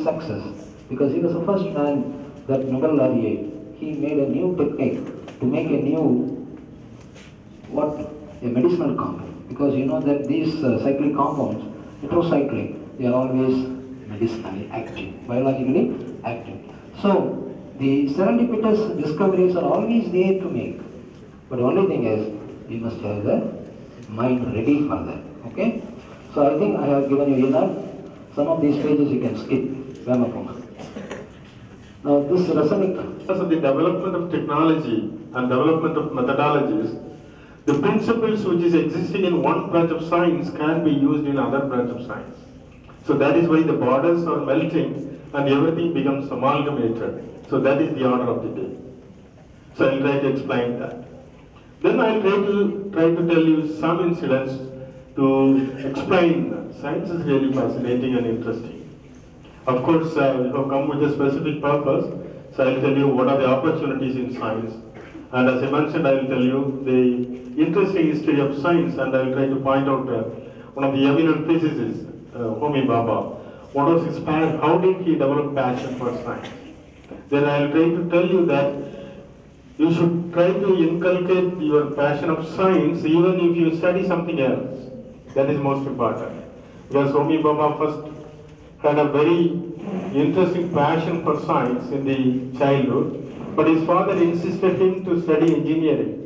success, because he was the first man, that Nobel laureate. He made a new technique to make a new, a medicinal compound. Because you know that these cyclic compounds, heterocyclic, they are always medicinally active, biologically active. So the serendipitous discoveries are always there to make. But the only thing is, you must have the mind ready for that. Okay? So I think I have given you enough. Some of these pages you can skip. Now this racemic. Because of the development of technology and development of methodologies, the principles which is existing in one branch of science can be used in other branch of science. So that is why the borders are melting and everything becomes amalgamated. So that is the order of the day. So I will try to explain that. Then I will try to tell you some incidents to explain that. Science is really fascinating and interesting. Of course, we have come with a specific purpose. So I will tell you what are the opportunities in science. And as I mentioned, I will tell you the interesting history of science, and I will try to point out one of the eminent physicists, Homi Bhabha. What was his passion? How did he develop passion for science? Then I will try to tell you that you should try to inculcate your passion of science even if you study something else. That is most important. Because Homi Bhabha first had a very interesting passion for science in the childhood, but his father insisted him to study engineering.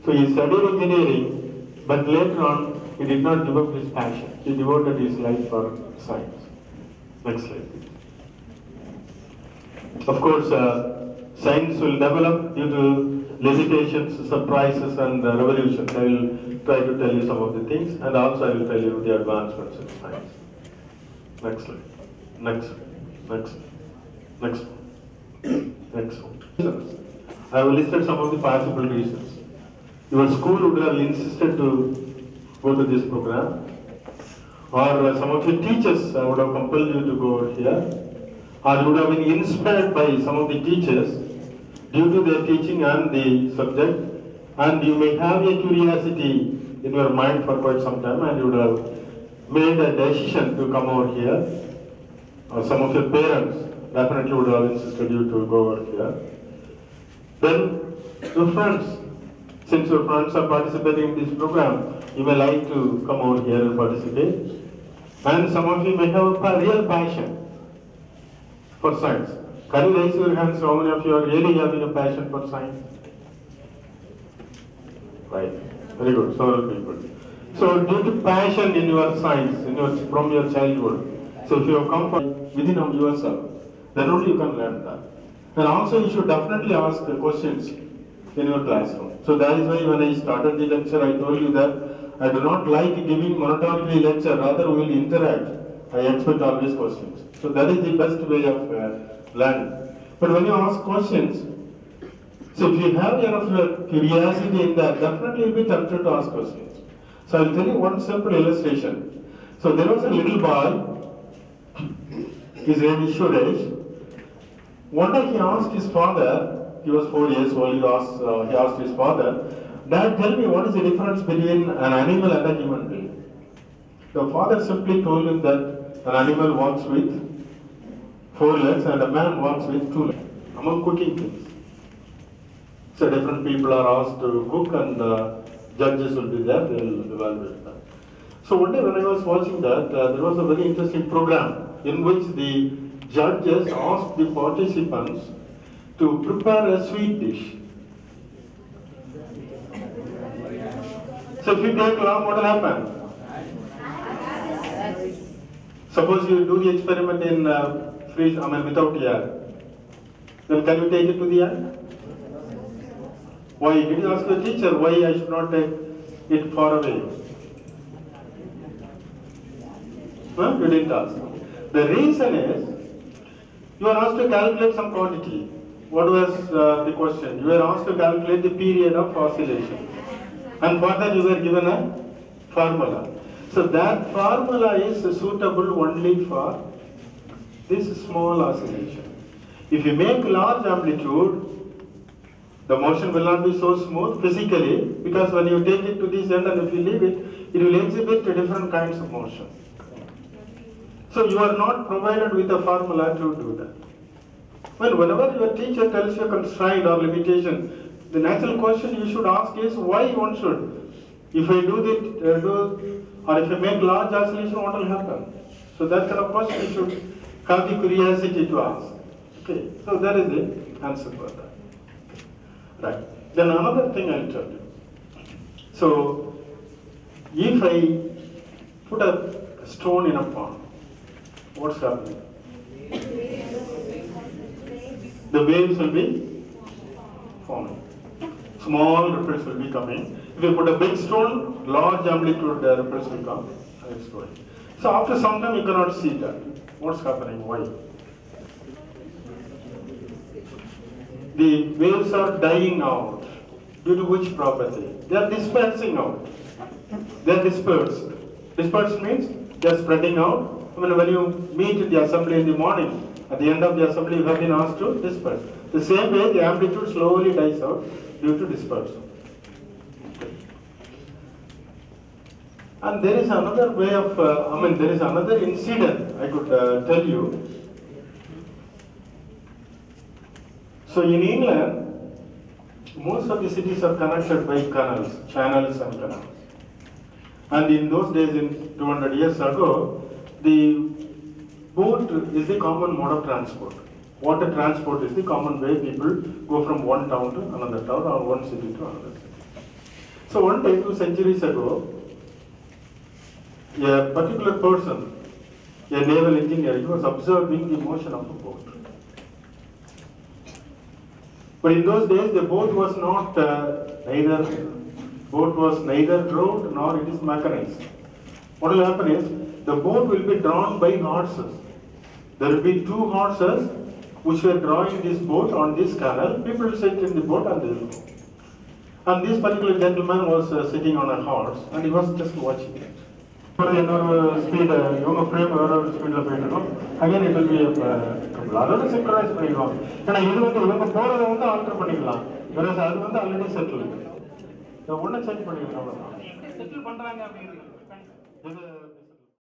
So he studied engineering, but later on he did not give up his passion. He devoted his life for science. Next slide. Of course, science will develop due to limitations, surprises, and revolutions. I will try to tell you some of the things, and also I will tell you the advancements in science. Next slide. Next. I have listed some of the possible reasons. Your school would have insisted to go to this program, or some of your teachers would have compelled you to go here, or you would have been inspired by some of the teachers due to their teaching and the subject, and you may have a curiosity in your mind for quite some time, and you would have made a decision to come over here. Or some of your parents definitely would have insisted you to go over here. Then your friends, since your friends are participating in this program, you may like to come over here and participate. And some of you may have a real passion for science. Can you raise your hands? How many of you are really having a passion for science? Right. Very good. Several people. So due to passion in your science, from your childhood, so if you have come from within yourself, then only you can learn that. And also you should definitely ask questions in your classroom. So that is why when I started the lecture, I told you that I do not like giving monotonically lecture, rather we will interact. I expect always questions. So that is the best way of learning. But when you ask questions, so if you have enough curiosity in that, definitely you will be tempted to ask questions. So I will tell you one simple illustration. So there was a little boy, his name is Suresh. One day he asked his father, he was 4 years old, he asked his father, "Dad, tell me what is the difference between an animal and a human being?" The father simply told him that an animal walks with 4 legs and a man walks with 2 legs, among cooking things. So different people are asked to cook, and judges will be there, they will evaluate that. So one day when I was watching that, there was a very interesting program in which the judges asked the participants to prepare a sweet dish. So if you take long, what will happen? Suppose you do the experiment in without air. Then can you take it to the air? Why? Did you ask your teacher why I should not take it far away? No, you didn't ask. The reason is, you are asked to calculate some quantity. What was the question? You were asked to calculate the period of oscillation. And for that you were given a formula. So that formula is suitable only for this small oscillation. If you make large amplitude, the motion will not be so smooth physically, because when you take it to this end and if you leave it, it will exhibit different kinds of motion. So you are not provided with a formula to do that. Well, whenever your teacher tells you a constraint or limitation, the natural question you should ask is why one should. If I do this, or if I make large oscillation, what will happen? So that kind of question you should have the curiosity to ask. Okay, so that is the answer for that. Right. Then another thing I'll tell you. So, if I put a stone in a pond, what's happening? The waves will be forming. Small ripples will be coming. If you put a big stone, large amplitude ripples will come and it's going. So after some time you cannot see that. What's happening? Why? The waves are dying out. Due to which property? They are dispersing out. They are dispersed. Dispersed means they are spreading out. I mean, when you meet in the assembly in the morning, at the end of the assembly you have been asked to disperse. The same way the amplitude slowly dies out due to dispersal. And there is another way of, there is another incident I could tell you. So in England, most of the cities are connected by canals, channels and canals. And in those days, in 200 years ago, the boat is the common mode of transport. Water transport is the common way people go from one town to another town or one city to another city. So one day, 2 centuries ago, a particular person, a naval engineer, he was observing the motion of a boat. But in those days, the boat was not neither rowed nor it is mechanized. What will happen is the boat will be drawn by horses. There will be 2 horses which were drawing this boat on this canal. People will sit in the boat and they will go. And this particular gentleman was sitting on a horse and he was just watching it. Speed, again it will be a synchronized பண்ணிடுவாங்க. ஏன்னா இது இவங்க போறதை alter பண்ணிக்கலாம். வேற அது already settle. ஒண்ணு change பண்ணிக்கலாம். செட்டில் பண்றாங்க அப்படின்னு